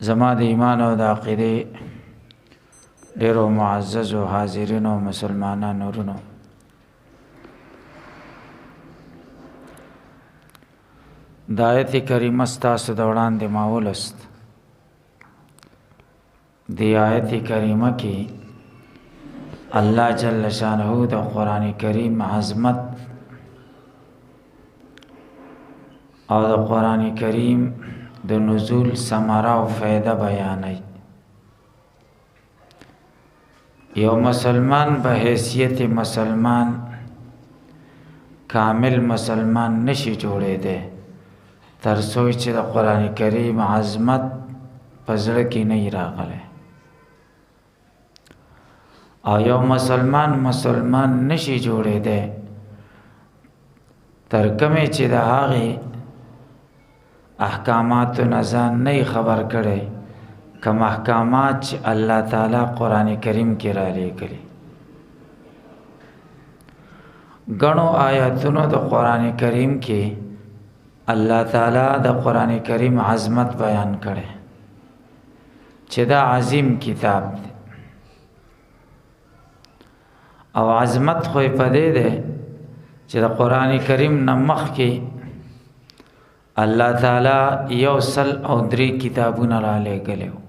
زما د ایمان او د عقیده ډیرو معزز او حاضرینو مسلمانانو ورونو، د آیت کریمه ستاسو د وړاندې ما ولوست. د آیت کریمه کې الله جل شانه د قرآن کریم عظمت او د قرآن کریم د نزول ثمره او فائدہ بیانوي. یو مسلمان به حیثیت مسلمان کامل مسلمان نشي جوړېدی تر څو چې د قرآن کریم عظمت په زړه کې نه راغلی، او یو مسلمان نشي جوړېدی تر کومې چې د هغې احکاماتو نه ځان نه خبر کړی، کوم احکامات چې الله تعالی قرآن کریم کې را لیږلي. ګڼو آیاتونو د قرآن کریم کې الله تعالی د قرآن کریم عظمت بیان کړي چې دا عظیم کتاب دی، او عظمت خو یې په دې دی چې د قرآن کریم نه مخکې الله تعالی 103 کتابونه را لېږلي وو.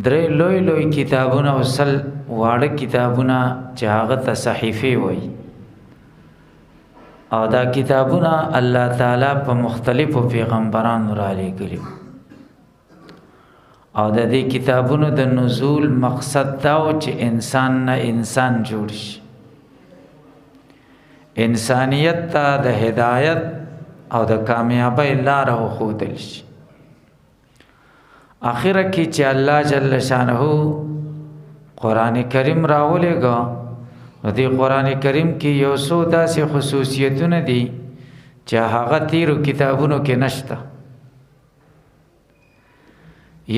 3 لوی کتابونه او 100 واړه کتابونه چې هغه ته صحیفې وایي، او دا کتابونه الله تعالی په مختلفو پیغمبرانو را لېږلي وو. او د دې کتابونو د نزول مقصد دا و چې انسان نه انسان جوړ شي، انسانیت ته د هدایت او د کامیابی لاره وښودل شي. آخره کې چې الله جل شانه قرآن کریم راولېږه، نو دې قرآن کریم کې یو څو داسې خصوصیتونه دي چې هغه تیرو کتابونو کې نشته.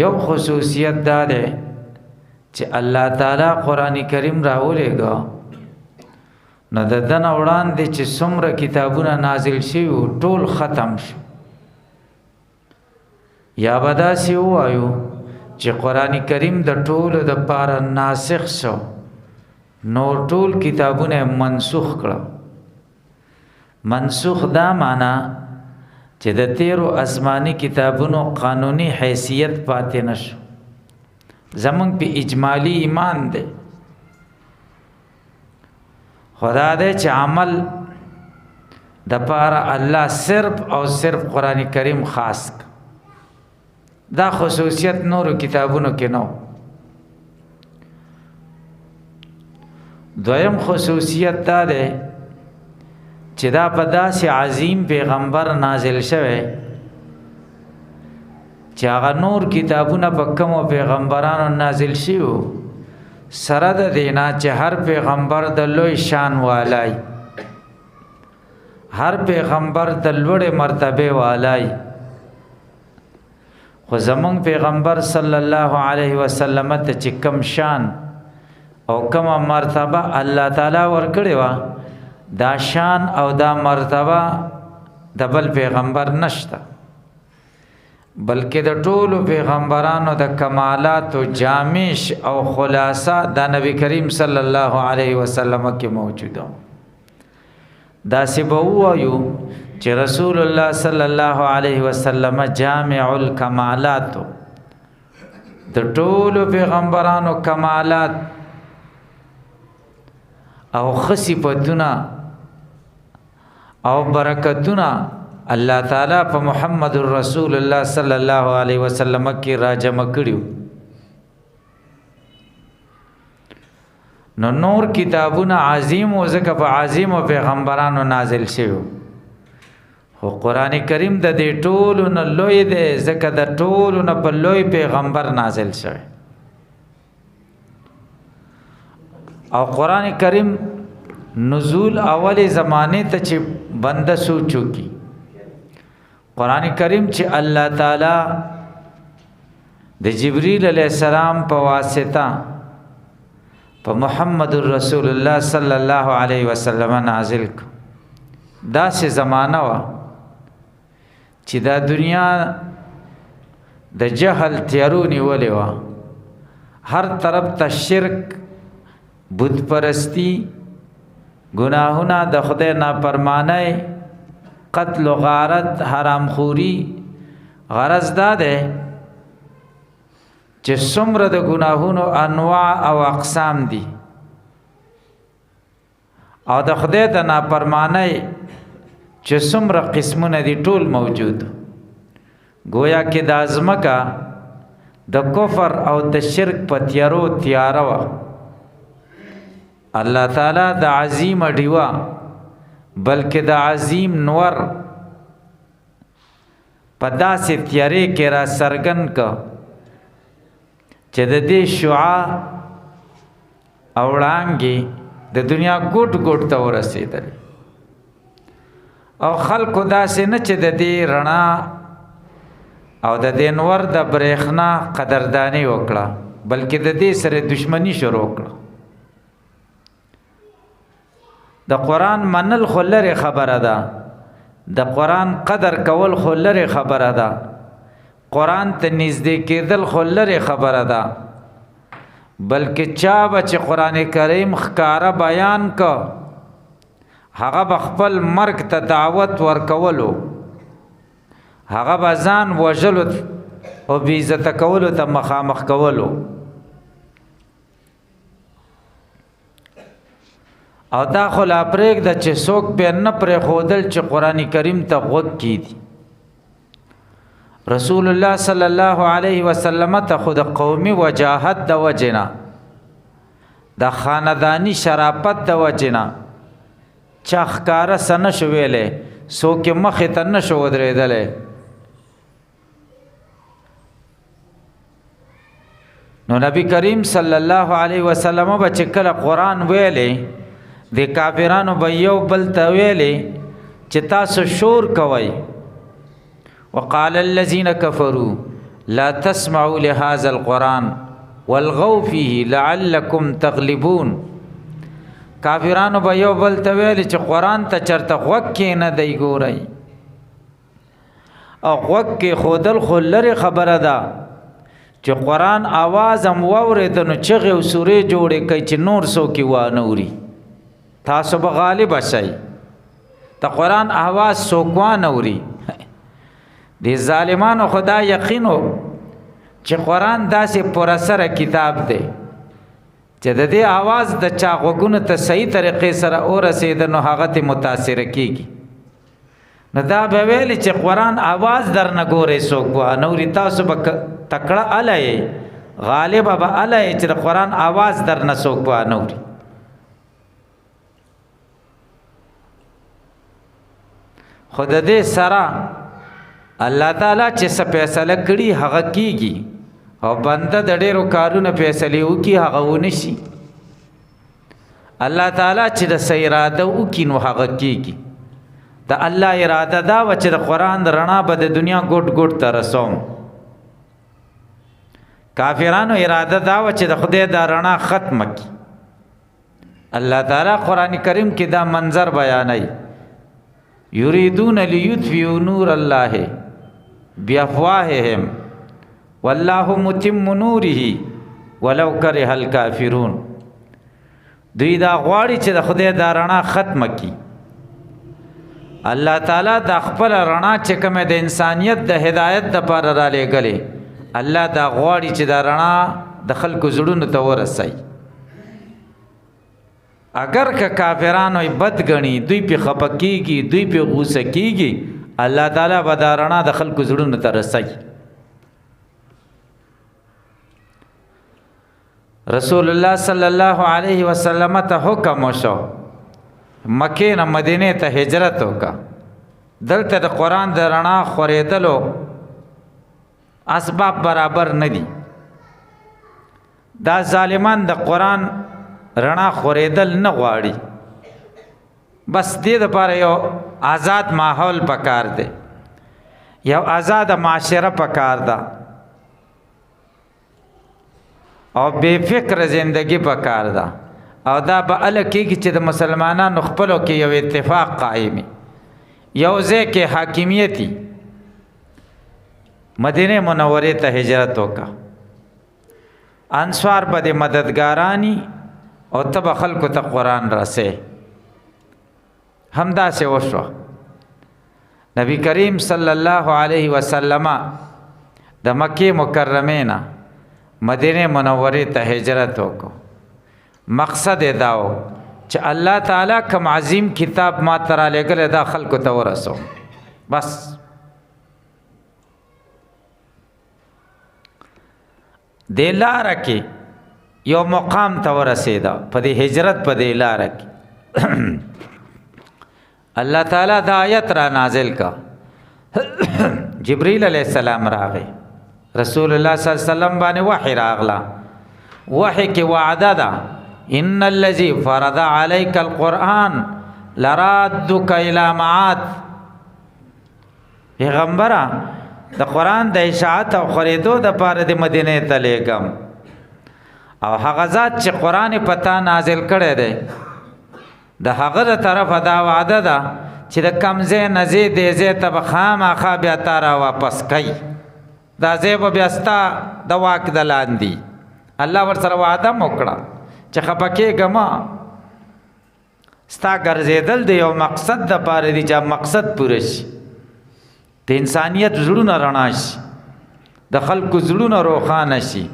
یو خصوصیت دا ده چې الله تعالی قرآن کریم راولېږه، نو د دنه وړاندې چې څومره کتابونه نازل شوي ټول ختم شو. یا به داسې ووایو چې قرآن کریم د ټولو دپاره ناسخ شو، نور ټول کتابونه منسوخ کړه. منسوخ دا معنا چې د تیرو آسماني کتابونو قانوني حیثیت پاتې نشو. زمونږ په اجمالی ایمان دی، خدا دې چې عمل د پاره الله صرف او صرف قرآن کریم خاص کړ. دا خصوصیت نورو کتابونو کې نو. دویم خصوصیت دا ده چې دا په داسې عظیم پیغمبر نازل شوی چې هغه نور کتابونه په کومو پیغمبرانو نازل شوي سره د دینا چې هر پیغمبر د لوی شان والای، هر پیغمبر د لوړې مرتبه والای. خو زمونږ پیغمبر صلی الله علیه وسلم ته چې کم شان او کم مرتبه الله تعالی ورکړې وه، دا شان او دا مرتبه د بل پیغمبر نشته، بلکې د ټولو پیغمبرانو د کمالاتو جامش او خلاصه د نبی کریم صلی الله علیه وسلم کې موجوده. داسې به ووایو چې رسول الله صلی الله علیه وسلم جامع الکمالات، د ټولو پیغمبرانو کمالات او خصفتونه او برکتونه الله تعالی په محمد رسول الله صلی الله علیه وسلم کې راجمع کړیو. نور کتابونه عظیم او ځکه په عظیم او پیغمبرانو نازل شوی، خو قرآن کریم د دې ټولو نه لوی دی ځکه د ټولو نه په لوی پیغمبر نازل شوی. او قرآن کریم نزول اولی زمانه ته چې بنده سوچو کی، قرآن کریم چې الله تعالی د جبریل علیہ السلام په واسطه په محمد رسول الله صلی الله علیه وسلم نازل کو. دا سه زمانہ وا چې دا دنیا د جهل تیارو نیولې وه، هر طرف ته شرک، بت پرستی، گناهونه د خدای نافرمانی، قتل و غارت، حرام خوری. غرض دا ده چې څومره د گناهونو انواع او اقسام دي او د خدای د نافرمانی چې څومره قسمونه دي ټول موجود. گویا کې د ازمکه د کفر او د شرک په تیارو تیاره وه. الله تعالی د عظیم ډیوه بلکې د عظیم نور په داسې تیارې کې را څرګند که چې د دې شعاع او وړانګې د دنیا ګوټ ګوټ ته ورسېدل او خلکو داسې نه چې د دې رڼا او د دې نور د برېښنا قدرداني وکړه، بلکې د دې سره دشمنی شروع کړه. د قرآن منل خو لرې خبره ده، د قرآن قدر کول خو لرې خبره ده، قرآن ته نږدې کېدل خو لرې خبره ده، بلکې چا به چې قرآن کریم ښکاره بیان که هغه به خپل مرګ ته دعوت ورکولو، هغه به ځان وژلو او بې عزته کولو ته مخامخ کولو. او دا خو لا پرېږده چې څوک بیا نه پرېښودل چې قرآن کریم ته غوږ کېږدي. رسول الله صلی الله علیه وسلم ته خو د قومي وجاهت د وجې نه، د خانداني شرافت د وجې نه چا ښکاره څه نه شو ویلی، څوک یې مخې ته نه شو ودرېدلی. نو نبی کریم صلی الله علیه وسلم به چې کله قرآن ویلی، د کافرانو به یو بل ته ویلی چې تاسو شور کوئ. وقال الذين كفروا لا تسمعوا لهذا القرآن والغوا فيه لعلكم تغلبون. کافرانو به یو بل ته ویلی چې قرآن ته چرته غوږ کښېنه دی ګورئ، او غوږ کېښودل خو لرې خبره ده چې قرآن آواز هم واورېده نو چغې او سورې جوړې کوي چې نور څوک یې وانه اوري، تاسو به غالب شئ. د قرآن آواز څوک وانه اوري. د ظالمانو خدا یقینو چې قرآن داسې پرسره کتاب دی چې د دې آواز د چا غوږونو ته صحیح طریقې سره ورسېده نو هغه ته متاثره کېږي. نو دا به ویلي چې قرآن آواز در نه ګورئ څوک وانه اوري، تاسو به تکړه اله یې، غالبه به اله یې چې د قرآن آواز در نه څوک وانه اوري. خو د دې سره الله تعالی چې څه فیصله کړي هغه کېږي، او بنده د ډېرو کارونه فیصلې وکړي هغه ونه شي. الله تعالی چې د څه اراده وکړي نو هغه کېږي. د الله اراده دا وه چې د قرآن د رڼا به د دنیا ګوټ ګوټ ته رسوم. کافرانو اراده دا وه چې د خدای دا رڼا ختمه کړي. الله تعالی قرآن کریم کې دا منظر بیانوي، یریدون لیطفئوا نور الله بافواههم والله متم نوره ولو کرہ الکافرون. دوی دا غواړي چې د خدای دا رڼا ختمه کړي. الله تعالی د خپل رڼا چې کومه د انسانیت د هدایت لپاره را لېږلې، الله دا غواړي چې دا رڼا د خلکو زړونو ته ورسوي. اگر که کافرانو بد غني، دوی په خپه کېږي، دوی په غوسه کېږي، الله تعالی به دا رڼا د خلکو زړونو ته رسوي. رسول الله صلی الله علیه وسلم ته حکم وشو مکې نه مدینې ته هجرت وکړه. دلته د قرآن د رڼا خورېدلو اسباب برابر نه دي. دا ظالمان د قرآن رڼا خورېدل نه غواړي، بس دې دپاره یو آزاد ماحول پکار دی، یو آزاد معاشره پکار ده، او بے فکر زندگی پکار ده. او دا به اله کېږي چې د مسلمانانو خپلو کې یو اتفاق قایمي، یو ځای کې حاکمیتي، مدینه منوره ته هجرت وکړه. انصار به د مددګارانی او تب خلکو ته قرآن رسې. همداسې وشوه. نبی کریم صلی الله علیه وسلم د مکې مکرمې نه مدینه منوره ته هجرت وکړو. مقصد یې دا و چې الله تعالی کوم عظیم کتاب ما ته رالیږلی دا خلکو ته ورسوم. بس دې لاره کې یو مقام ته ورسېده. په دې هجرت په دې لاره کې الله تعالی دا آیت را نازل کا. جبرئیل علیہ السلام راغی، رسول الله صلی الله علیه وسلم باندې وحی راغلا. وحی کې وعده ده ان الذي فرض عليك القرآن لرادك الى معاد. پیغمبره د قرآن د اشاعت او خریدو د پاره د مدینه ته لېږم، او هغه ذات چې قرآن پتا نازل کړی دی د هغه د طرفه دا وعده ده چې د کم ځای نه ځې دې ځای ته به خامخا بیا تا را واپس کوي. دا ځای به بیا ستا د واک د لاندې. الله ورسره وعده م وکړه چې خفه کېږه مه، ستا ګرځېدل د یو مقصد دپاره دي چې مقصد پوره شي، د انسانیت زړونه رڼا شي، د خلکو زړونه روښانه شي،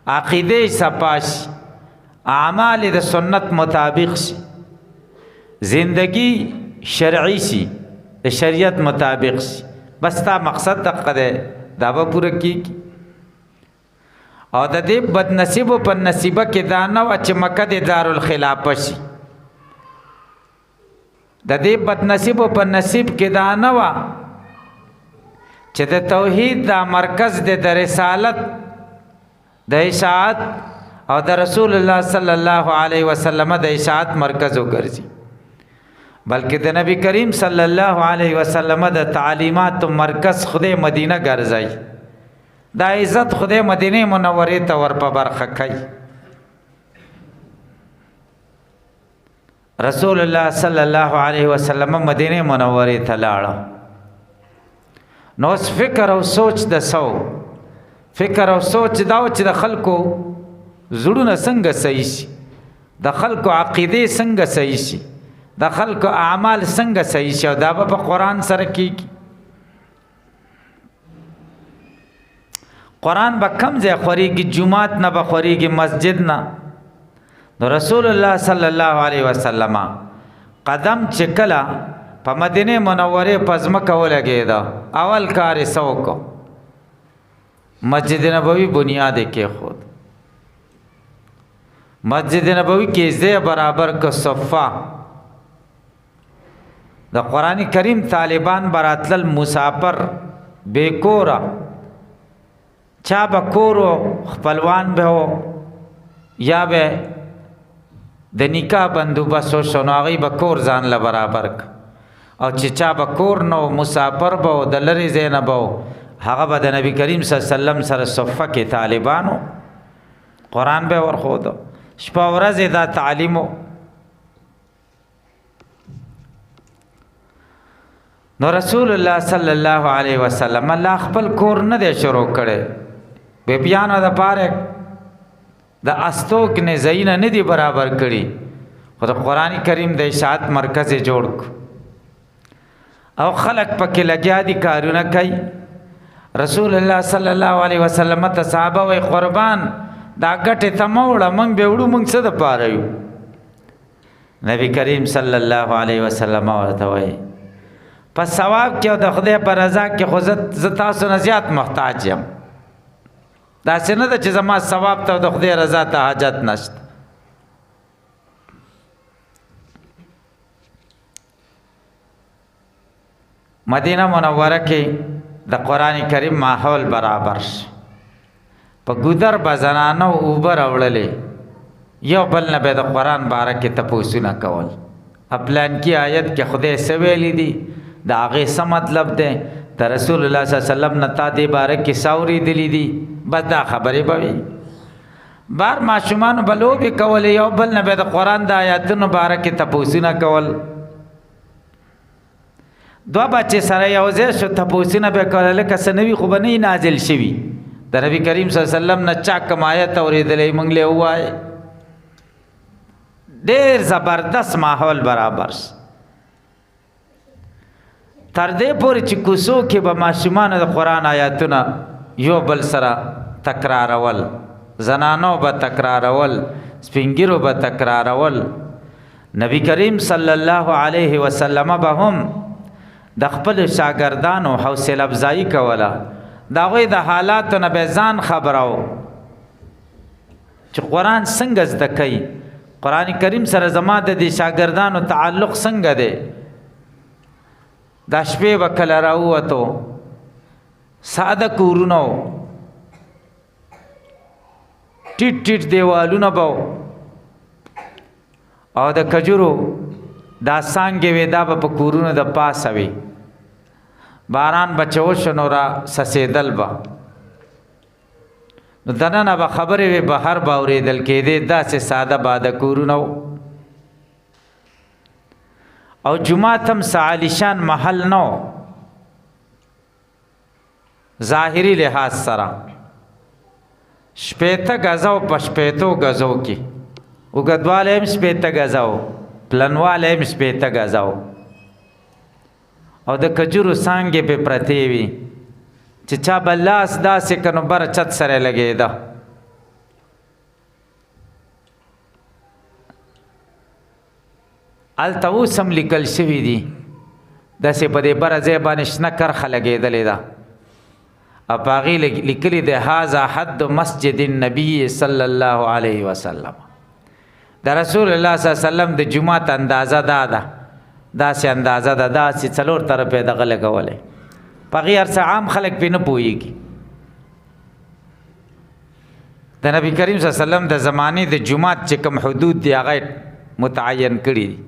عقیده صفا شي، اعمال د سنت مطابق شي، زندگی شرعی شي، د شریعت مطابق شي. بس تا مقصد دقه دی، دا به پوره کېږي. او د دې بدنصیبو په نصیبه کې دا نه وه چې مکه د دارالخلافه شي. د دې بدنصیبو په نصیب کې دا نه وه چې د توحید دا مرکز د رسالت د اشاعت او د رسول الله صلی الله علیه وسلم د اشاعت مرکز وګرځي، بلکې د نبی کریم صلی الله علیه وسلم د تعلیمات مرکز خدای مدینه ګرځي. دا عزت خدای مدینه منوره ته ور په برخه کوي. رسول الله صلی الله علیه وسلم مدینه منوره ته لاړ. نو فکر او سوچ د سو فکر او سوچ دا چې د خلکو زړونه څنګه صحیح شي، د خلکو عقیده څنګه صحیح شي، د خلکو اعمال څنګه صحیح شي، او دا به په قرآن سره کېږي. قرآن به کم ځای خورېږي، جومات نه به خورېږي، مسجد نه. نو رسول الله صلی الله علیه وسلم قدم چې کله په مدینه منوره په ځمکه ولګېده، اول کار یې څه وکړو؟ مسجد نبوي بنیاد یې کېښود. مسجد نبوي کې ځای برابر که صفه. د قرآن کریم طالبان براتلل مسافر بیکوره، چا به کورو خپلوان به و یا به د نکاح بندوبست وشو، نو هغوی به کور ځان له برابر که، او چې چا به کور نه و مسافر به و د لرې ځای نه به و، هغه به د نبی کریم صلی الله علیه وسلم سره صفه کې طالبانو قرآن به ورښودو. شپه ورځ دا تعلیم و. نو رسول الله صلی الله علیه وسلم الله خپل کور نه دی شروع کړی، بیبیانو د پاره د استوک نه ځایونه نه دی برابر کړي، خو د قرآن کریم د اشاعت مرکز یې جوړ کړو او خلق پکې لګیا دي کارونه کوي. رسول الله صلی الله علیه وسلم ته صحابه وی قربان دا ګټې ته مه وړه، موږ به وړو، موږ څه دپاره یو؟ نبی کریم صلی الله علیه وسلم ورته وایي په ثواب کې او د خدای په رضا کې خو زه تاسو نه زیات محتاج یم. داسې نه ده چې زما ثواب ته او د خدای رضا ته حاجت نشته. مدینه منوره کې د قرآن کریم ماحول برابر شو. په ګودر به زنانو اوبه راوړلې، یو بل نه به د قرآن باره کې تپوسونه کول. پلانکي آیت کې خدای څه ویلي دي، د هغې څه مطلب دی، د رسول الله صلی الله علیه وسلم نه تا دې باره کې څه اورېدلي دي، بس دا خبرې به وي. بار ماشومانو به لوبې کولې، یو بل نه به د قرآن د آیاتونو باره کې تپوسونه کول. دوه بچې سره یو ځای شو تپوسونه به کوله لکه څه نوي خو به نه نازل شوي د نبي کریم صلی الله علیه وسلم نه چا کوم آیت اورېدلی موږ له ووایه ډېر زبردست ماحول برابر تر دې پورې چې کوڅو کې به ماشومانو د قرآن آیاتونه یو بل سره تکرارول زنانو به تکرارول سپین ږیرو به تکرارول نبی کریم صلی الله علیه وسلم به هم د خپل شاګردانو حوصله افزایی کوله د هغوی د حالاتو نه به ځان خبرو چې قرآن څنګه زده کوي قرآن کریم سره زما د دې شاګردانو تعلق څنګه دی دا شپې به کله راووتو ساده کورونه ټیټ ټیټ دیوالونه به او د کجورو دا څانګې وې دا به په کورونو د پاسه وي باران به چې وشو نو را سسېدل به نو دننه به خبرې وې بهر به اورېدل کېدې داسې ساده باده کورونه او جماعت هم عالیشان محل نو ظاهري لحاظ سره شپېته غزه او په شپېتو غزو کې اوږدوالی هم شپېته غزه و پلنوالی هم شپېته غزه و او د کجورو څانګې پې پرتې وي چې چا به لاس داسې که نو بره چت سره لګېده هلته اوس هم لیکل شوي دي داسې په دې بره ځای باندې شنه کرښه لګېدلې ده او په هغې لیکلي دی هذا حد مسجد النبي صلی الله علیه وسلم د رسول الله صلی الله علیه وسلم د جومات اندازه دا ده داسې اندازه ده داسې څلور طرفه یې دغه لګولی په هغې هر څه عام خلک پرې نه پوهېږي د نبي کریم صلی الله علیه وسلم د زمانې د جومات چې کوم حدود دي هغه متعین کړي دي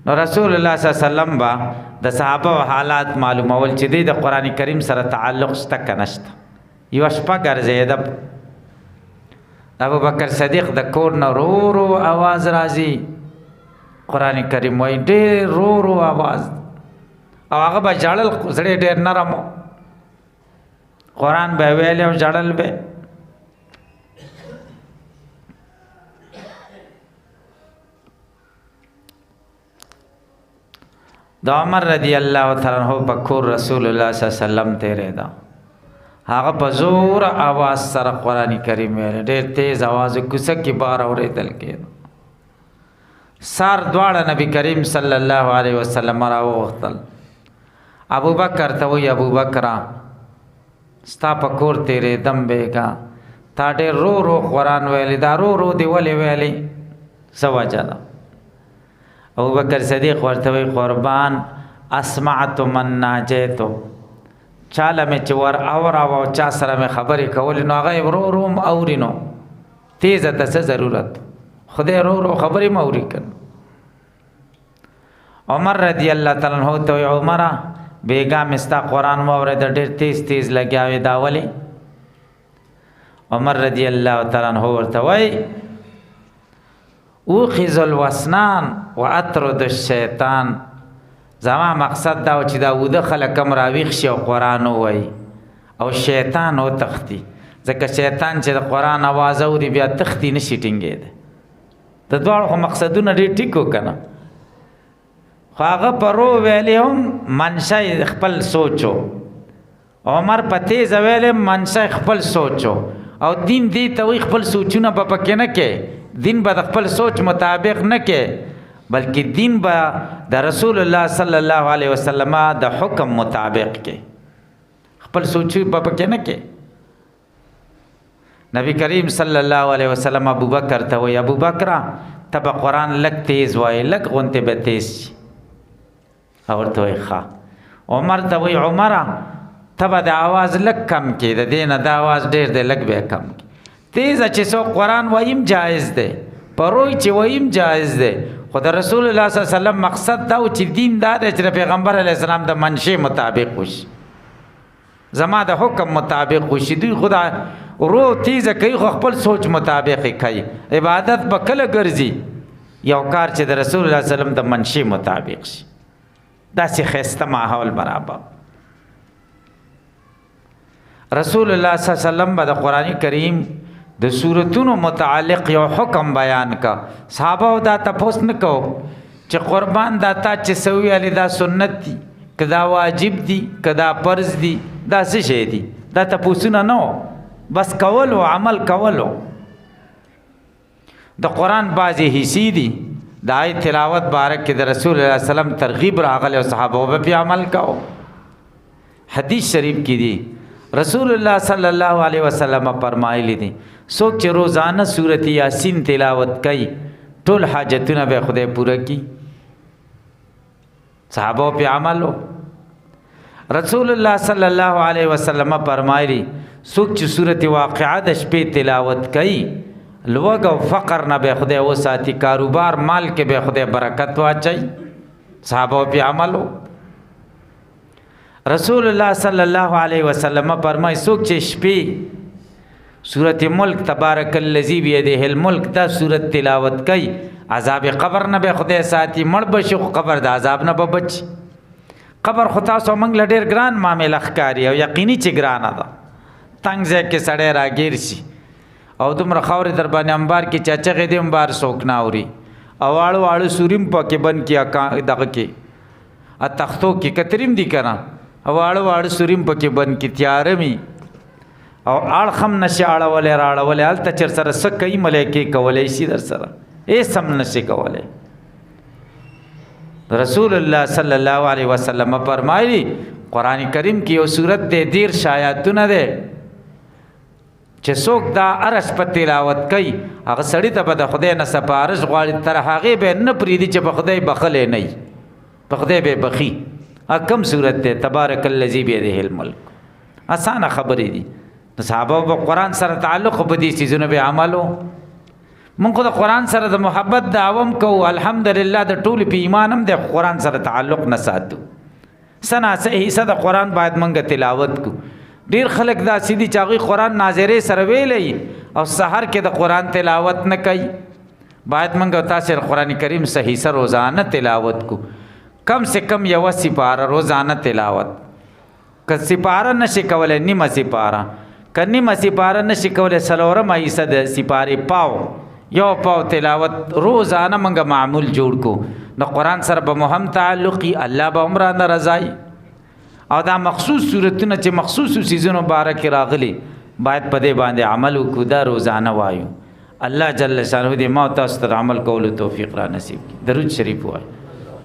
نو رسول الله صلی الله علیه وسلم با د صحابه حالات معلومول چې دی د قرآن کریم سره تعلق شته که نشته یوه شپه ګرځېده ابو بکر صدیق د کور نه رو رو آواز راځي قرآن کریم وایي ډېر رو رو آواز او هغه به ژړل زړی ډېر نرم قرآن به ویلی او ژړل به د عمر رضی الله تعالی عنہ په کور رسول الله صلی الله علیه وسلم تېرېده هغه په زور آواز سره قرآن کریم ویل ډېر تیز آواز کوڅه کې بار اورېدل کېده سار دواړه نبی کریم صلی الله علیه وسلم راوغوښتل ابو بکر ته وایي ابو بکره ستا په کور تېرېدم بېګا تا ډېر رو رو قرآن ویلی دا رو رو دې ولې ویلی څه وجه ده ابو بکر صدیق ورته وایي قربان اسمعت من ناجیتو چاله مې چې ور اوراوه او چا سره مې خبرې کولې نو هغه یې ورو ورو م اوري نو تیزه ته څه ضرورت خدای ورو ورو خبرې م اوري که عمر رضی الله تعالی عنہ ته وایي عمره بېګا مې ستا قرآن واورېده ډېر تیز تیز لګیا وې دا ولې عمر رضی الله تعالی عنہ ورته وایي اوخذ الوسنان واطرد الشیطان زما مقصد دا و چې دا وده خلک هم راویښ شي او قرآن ووایي او شیطان وتښتي ځکه شیطان چې د قرآن اواز اوري بیا تښتي نشي ټینګېدی د دواړو خو مقصدونه ډېر ټیک و که نه خو هغه په رو ویلې هم منشه خپل سوچو عمر په تیزه ویلې منشه خپل سوچو او دین دې ته وایي خپل سوچونه به پکې نه کې دین به د خپل سوچ مطابق نه کې بلکې دین به د رسول الله صلی الله علیه وسلم د حکم مطابق کې خپل سوچ به پکې نه کې نبی کریم صلی الله علیه وسلم ابو بکر ته وایي ابو بکره ته به قرآن لږ تیز وایي لږ غونتې به تیز شي او ورته وایي ښه عمر ته وایي عمره ته به د آواز لږ کم کې د دې نه د آواز ډېر دی لږ به یې کم کې تیزه چې څوک قرآن واییم جایز دی په روی چې واییم جایز دی خو د رسول الله صلی الله علیه وسلم مقصد دا و چې دین دا دی چې د پیغمبر علیه السلام د منشې مطابق وشي زما د حکم مطابق وشي دوی خدا رو تیزه کوي خو خپل سوچ مطابق یې کوي عبادت به کله ګرځي یو کار چې د رسول الله صلی الله علیه وسلم د منشي مطابق شي داسې ښایسته ماحول برابر. رسول الله صلی الله علیه وسلم به د قرآن کریم د سورتونو متعلق یو حکم بیان کا. صحابه دا تپوس نه کو چې قربان دا تا چې سوي علی دا سنت دي که دا واجب دي که دا فرض دي دا څه شی دي، دا تپوسونه نو، بس کولو عمل کولو. د قرآن بعضې حصې دي د آیت تلاوت بارک کې د رسول الله صلی الله علیه وسلم ترغیب راغلی او صحابه به پې عمل کوو. حدیث شریف کې دي رسول الله صلی الله علیه وسلم فرمایلی دي څوک چې روزانه سورت یاسین تلاوت کوي ټول حاجتونه به خدای پوره کړي. صحابه په عملو. رسول الله صلی الله علیه وسلم فرمایلی څوک چې سورت واقعه د شپې تلاوت کوي لوږ او فقر نه به خدای وساتي، کاروبار مال کې به خدای برکت واچي. صحابه په عملو. رسول الله صلی الله علیه وسلم فرمای څوک چې شپې سورت ملک تبارک الذی بیده الملک دا سورت تلاوت کوي عذاب قبر نه به خدای ساتي، مړ بشي خو قبر د عذاب نه به بچي. قبر خو تاسو موږ له ډېر ګران معامله ښکاري او یقیني چې ګرانه ده. تنګ ځای کې سړی راګیر شي او دومره خاورې در باندې امبار کې چې چغې دې امبار څوک نه اوري او واړو واړو سوریم پکې بند کړي دغه کې تختو کې کتریم دي که نه او واړو واړو سوریم پکې بند کړي تیاره مي او اړخ هم نشي اړولی راړولی هلته چېر سره څه کوي ملایکې کولی شي در سره هېڅ هم نشي کولی. رسول الله صلی الله علیه وسلم فرمایي قرآن کریم کې یو صورت دی 13 آیاتونه دی چې څوک دا هره شپه تلاوت کوي هغه سړي ته به د خدای نه سپارش غواړي تر هغې به نه پرېږدي چې په خدای بخلی نه وي، په خدای به بخي. کم صورت دی تبارک الذی بیده الملک. اسانه خبرې دي. د صحابه به قرآن سره تعلق په دې څیزونو به عملو. موږ خو د قرآن سره د محبت دعوه هم کوو الحمدلله د ټولو په ایمان هم د قرآن سره تعلق نه ساتو. څه ناڅه حصه د قرآن باید موږ تلاوت کو. ډیر خلک داسې دي چې هغوی قرآن ناظرې سره ویلی او سحر کې د قرآن تلاوت نه کوي. باید موږ او تاسې قرآن کریم صحیح سره روزانه تلاوت کو. کم سے کم یوه سپاره روزانه تلاوت. که سپاره نشي کولی نیمه سپاره، که نیمه سپاره نشي کولی څلورمه حصه د سپارې پاو یو پاو تلاوت روزانه موږ معمول جوړ کو. د قرآن سره به مو هم تعلقي، الله به هم رانه رضایي. او دا مخصوص صورتونه چې مخصوصو څیزونو باره کې راغلي باید په دې باندې عمل وکړو، دا روزانه وایو. الله جل شانه دې ما تاسو ته عمل کولو توفیق را نصیب کړي. درود شریف وایي.